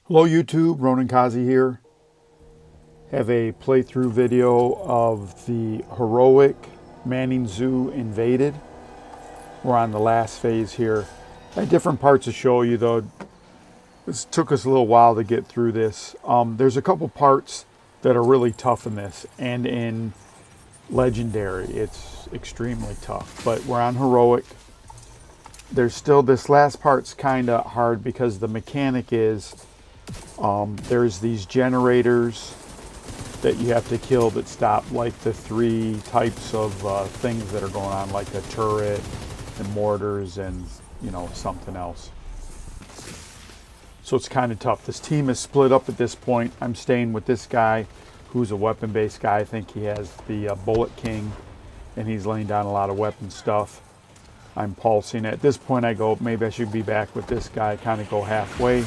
Hello YouTube, Ronan Kazi here. Have a playthrough video of the heroic Manning Zoo Invaded. We're on the last phase here. I had different parts to show you though. This took us a little while to get through this. There's a couple parts that are really tough in this, and in Legendary it's extremely tough. But we're on heroic. There's still, this last part's kind of hard because the mechanic is there's these generators that you have to kill that stop like the three types of things that are going on, like a turret and mortars and something else. So it's kind of tough. This team is split up at this point. I'm staying with this guy who's a weapon-based guy. I think he has the Bullet King, and he's laying down a lot of weapon stuff. I'm pulsing. At this point I go, maybe I should be back with this guy, kind of go halfway.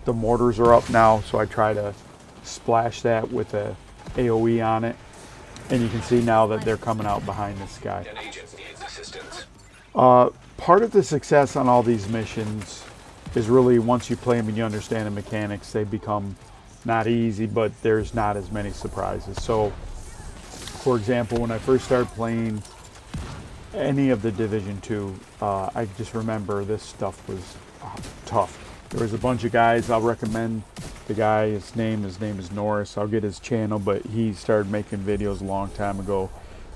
The mortars are up now, so I try to splash that with a AoE on it. And you can see now that they're coming out behind this guy. Part of the success on all these missions is really once you play them and you understand the mechanics, they become not easy, but there's not as many surprises. So, for example, when I first started playing any of the Division 2, I just remember this stuff was tough. There was a bunch of guys. I'll recommend the guy. His name is Norris. I'll get his channel, but he started making videos a long time ago,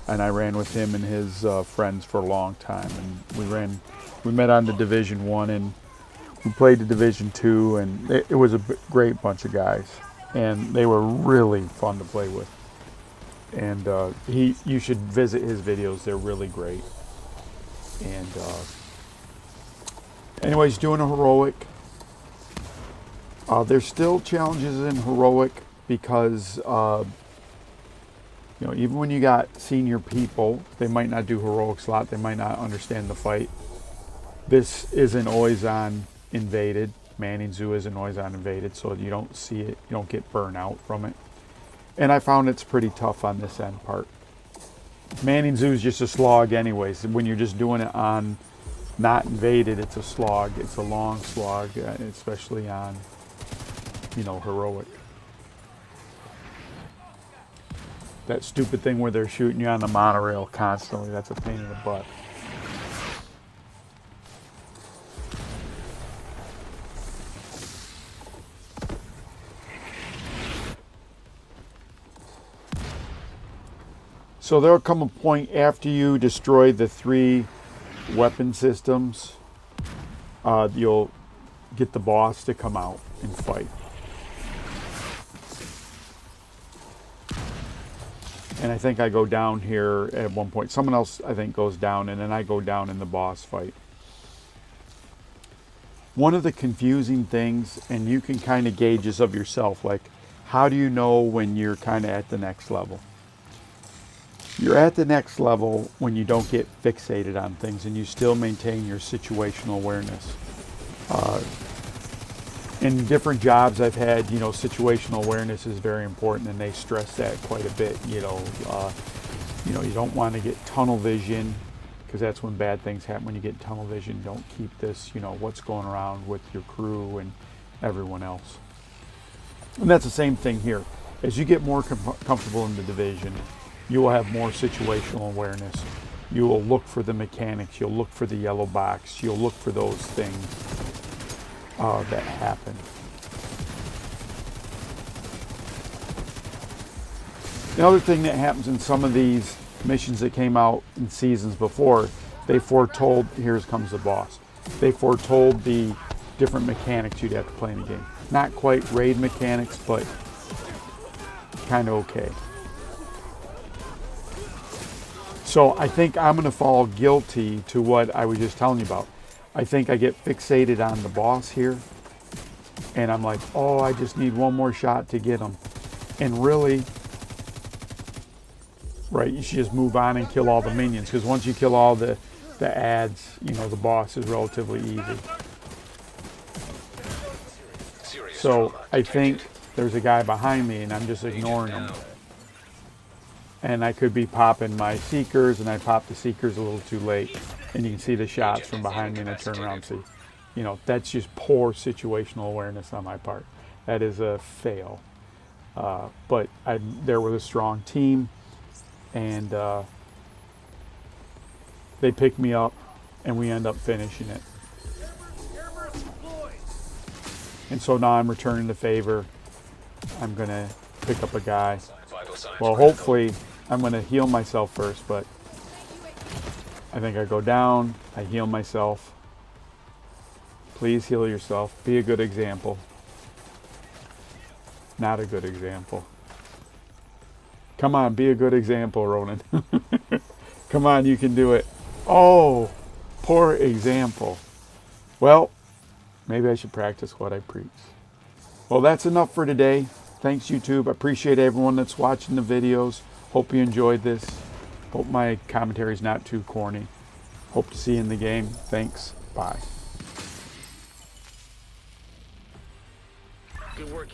and I ran with him and his friends for a long time. And we met on the Division 1, and we played the Division 2, and it was a great bunch of guys, and they were really fun to play with. And you should visit his videos. They're really great. And anyways, doing a heroic. There's still challenges in heroic because even when you got senior people, they might not do heroics a lot. They might not understand the fight. This isn't always on invaded. Manning Zoo isn't always on invaded, so you don't see it. You don't get burnt out from it. And I found it's pretty tough on this end part. Manning Zoo is just a slog anyways. When you're just doing it on not invaded, it's a slog. It's a long slog, especially on heroic. That stupid thing where they're shooting you on the monorail constantly, that's a pain in the butt. So there'll come a point after you destroy the 3 weapon systems, you'll get the boss to come out and fight. And I think I go down here at one point. Someone else, I think, goes down, and then I go down in the boss fight. One of the confusing things, and you can kind of gauge this of yourself, like, how do you know when you're kind of at the next level? You're at the next level when you don't get fixated on things and you still maintain your situational awareness. In different jobs I've had, situational awareness is very important, and they stress that quite a bit. You don't want to get tunnel vision, because that's when bad things happen. When you get tunnel vision, don't keep this, what's going around with your crew and everyone else. And that's the same thing here. As you get more comfortable in the Division, you will have more situational awareness. You will look for the mechanics. You'll look for the yellow box. You'll look for those things that happen. The other thing that happens in some of these missions that came out in seasons before, they foretold, here comes the boss, they foretold the different mechanics you'd have to play in the game. Not quite raid mechanics, but kind of okay. So I think I'm going to fall guilty to what I was just telling you about. I think I get fixated on the boss here, and I'm like, oh, I just need one more shot to get him. And really, right, you should just move on and kill all the minions, because once you kill all the ads, the boss is relatively easy. So I think there's a guy behind me, and I'm just ignoring him. And I could be popping my Seekers, and I pop the Seekers a little too late. And you can see the shots from behind me, and I turn around and see. you know, that's just poor situational awareness on my part. That is a fail. But I'm there with a strong team, and they pick me up, and we end up finishing it. And so now I'm returning the favor. I'm going to pick up a guy. Well, hopefully I'm going to heal myself first, but I think I go down, I heal myself. Please heal yourself. Be a good example. Not a good example. Come on, be a good example, Ronan. Come on, you can do it. Oh, poor example. Well, maybe I should practice what I preach. Well, that's enough for today. Thanks, YouTube. I appreciate everyone that's watching the videos. Hope you enjoyed this. Hope my commentary is not too corny. Hope to see you in the game. Thanks. Bye. Good work.